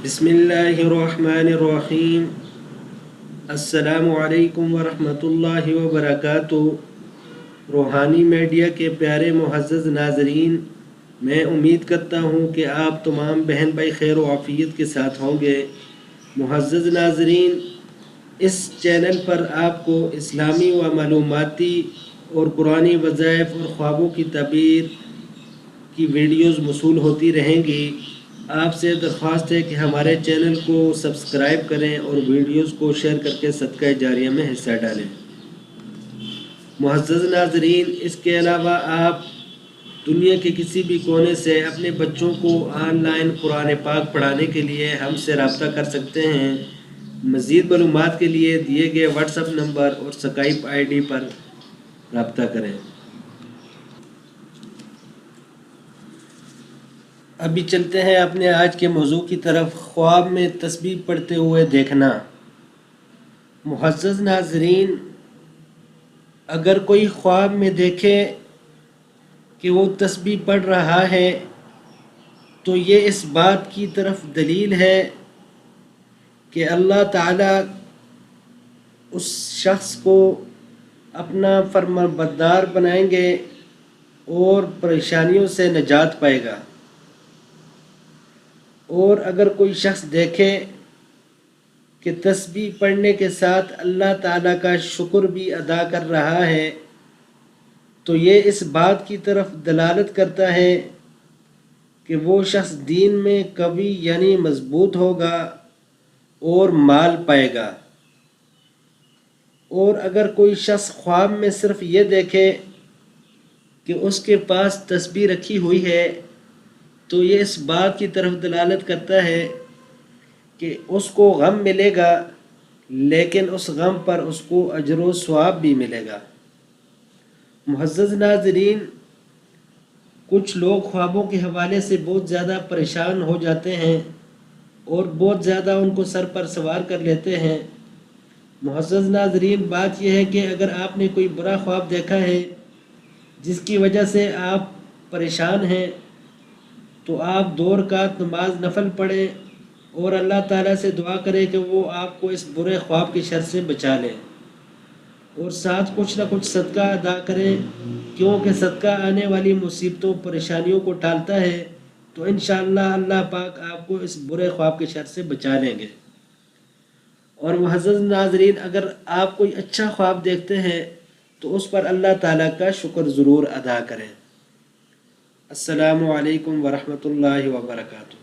بسم اللہ الرحمن الرحیم۔ السلام علیکم ورحمۃ اللہ وبرکاتہ۔ روحانی میڈیا کے پیارے معزز ناظرین، میں امید کرتا ہوں کہ آپ تمام بہن بھائی خیر و عافیت کے ساتھ ہوں گے۔ معزز ناظرین، اس چینل پر آپ کو اسلامی و معلوماتی اور قرآنی وظائف اور خوابوں کی تعبیر کی ویڈیوز موصول ہوتی رہیں گی۔ آپ سے درخواست ہے کہ ہمارے چینل کو سبسکرائب کریں اور ویڈیوز کو شیئر کر کے صدقہ جاریہ میں حصہ ڈالیں۔ معزز ناظرین، اس کے علاوہ آپ دنیا کے کسی بھی کونے سے اپنے بچوں کو آن لائن قرآن پاک پڑھانے کے لیے ہم سے رابطہ کر سکتے ہیں۔ مزید معلومات کے لیے دیے گئے واٹس ایپ نمبر اور اسکائپ آئی ڈی پر رابطہ کریں۔ ابھی چلتے ہیں اپنے آج کے موضوع کی طرف، خواب میں تسبیح پڑھتے ہوئے دیکھنا۔ معزز ناظرین، اگر کوئی خواب میں دیکھے کہ وہ تسبیح پڑھ رہا ہے تو یہ اس بات کی طرف دلیل ہے کہ اللہ تعالیٰ اس شخص کو اپنا فرمانبردار بنائیں گے اور پریشانیوں سے نجات پائے گا۔ اور اگر کوئی شخص دیکھے کہ تسبیح پڑھنے کے ساتھ اللہ تعالیٰ کا شکر بھی ادا کر رہا ہے تو یہ اس بات کی طرف دلالت کرتا ہے کہ وہ شخص دین میں قوی یعنی مضبوط ہوگا اور مال پائے گا۔ اور اگر کوئی شخص خواب میں صرف یہ دیکھے کہ اس کے پاس تسبیح رکھی ہوئی ہے تو یہ اس بات کی طرف دلالت کرتا ہے کہ اس کو غم ملے گا، لیکن اس غم پر اس کو اجر و ثواب بھی ملے گا۔ معزز ناظرین، کچھ لوگ خوابوں کے حوالے سے بہت زیادہ پریشان ہو جاتے ہیں اور بہت زیادہ ان کو سر پر سوار کر لیتے ہیں۔ معزز ناظرین، بات یہ ہے کہ اگر آپ نے کوئی برا خواب دیکھا ہے جس کی وجہ سے آپ پریشان ہیں تو آپ 2 رکعت نماز نفل پڑھیں اور اللہ تعالیٰ سے دعا کریں کہ وہ آپ کو اس برے خواب کی شر سے بچا لیں، اور ساتھ کچھ نہ کچھ صدقہ ادا کریں، کیونکہ صدقہ آنے والی مصیبتوں پریشانیوں کو ٹالتا ہے۔ تو انشاءاللہ اللہ پاک آپ کو اس برے خواب کی شر سے بچا لیں گے۔ اور معزز ناظرین، اگر آپ کوئی اچھا خواب دیکھتے ہیں تو اس پر اللہ تعالیٰ کا شکر ضرور ادا کریں۔ السلام علیکم ورحمۃ اللہ وبرکاتہ۔